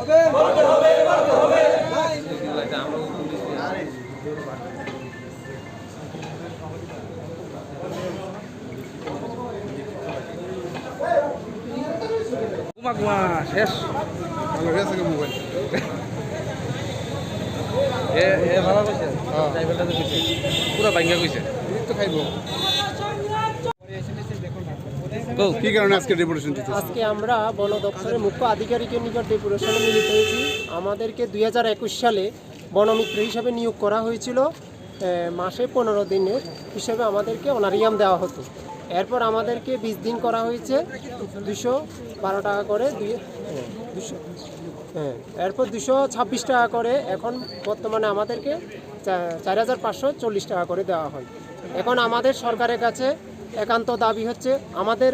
শেষ ভালো গেছে মোবাইল ভালো কইছে ড্রাইভারটা তো কইছে পুরো ভাঙ্গা কইছে তো খাইব। কি কারণে আজকে ডেপুটেশন দিতে? আজকে আমরা বন দপ্তরের মুখ্য আধিকারিকের নিকট ডেপুটেশনে মিলিত হয়েছি। আমাদেরকে 2021 সালে বনমিত্র হিসাবে নিয়োগ করা হয়েছিল। মাসে 15 দিনের হিসাবে আমাদেরকে অনারিয়াম দেওয়া হতো। এরপর আমাদেরকে 20 দিন করা হয়েছে 212 টাকা করে, এরপর 226 টাকা করে। এখন বর্তমানে আমাদেরকে 4540 টাকা করে দেওয়া হয়। এখন আমাদের সরকারের কাছে একান্ত দাবি হচ্ছে আমাদের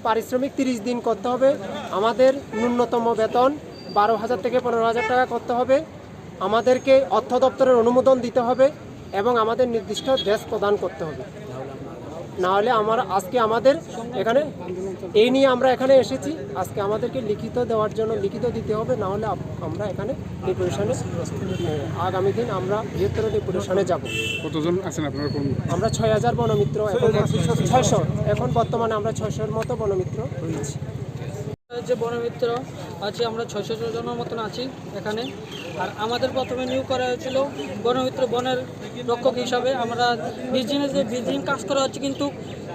পারিশ্রমিক 30 দিন করতে হবে, আমাদের ন্যূনতম বেতন 12,000 থেকে 15,000 টাকা করতে হবে, আমাদেরকে অর্থ দপ্তরের অনুমোদন দিতে হবে এবং আমাদের নির্দিষ্ট ড্রেস প্রদান করতে হবে। নাহলে আজকে আমাদের এখানে এই নিয়ে আমরা এখানে এসেছি। আজকে আমাদেরকে লিখিত দেওয়ার জন্য লিখিত দিতে হবে, নাহলে আমরা এখানে ডেপুটেশনে আগামী দিন আমরা বৃহত্তর ডেপুটেশনে যাব। কতজন আছেন আপনারা? আমরা 6000 বনমিত্র, এখন 600, এখন বর্তমানে আমরা 600-এর মতো বনমিত্র রয়েছি। যে বনমিত্র আছে আমরা 600 জনের মতন আছি এখানে। আর আমাদের প্রথমে নিয়োগ করা হয়েছিল বনমিত্র বনের রক্ষক হিসাবে। আমরা 20 দিন কাজ করা হচ্ছে, কিন্তু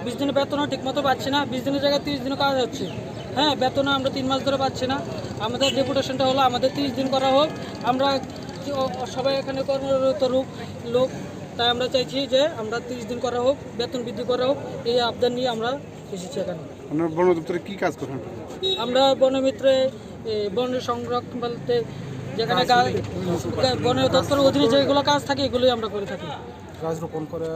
20 দিনের বেতনও ঠিকমতো পাচ্ছি না। 20 দিনের জায়গায় 30 দিনও কাজ হচ্ছে। হ্যাঁ, বেতনও আমরা 3 মাস ধরে পাচ্ছি না। আমাদের ডেপুটেশনটা হলো আমাদের 30 দিন করা হোক। আমরা সবাই এখানে কর্মরত লোক, তাই আমরা চাইছি যে আমরা 30 দিন করা হোক, বেতন বৃদ্ধি করা হোক। এই আবদার নিয়ে আমরা এসেছি এখানে। আপনারা বন দপ্তরে কী কাজ করেন? আমরা বনমিত্রে বন সংরক্ষণ বলতে যেখানে বন দপ্তরের অধীনে যেগুলো কাজ থাকে এগুলোই আমরা করে থাকি। গাছ রোপণ করে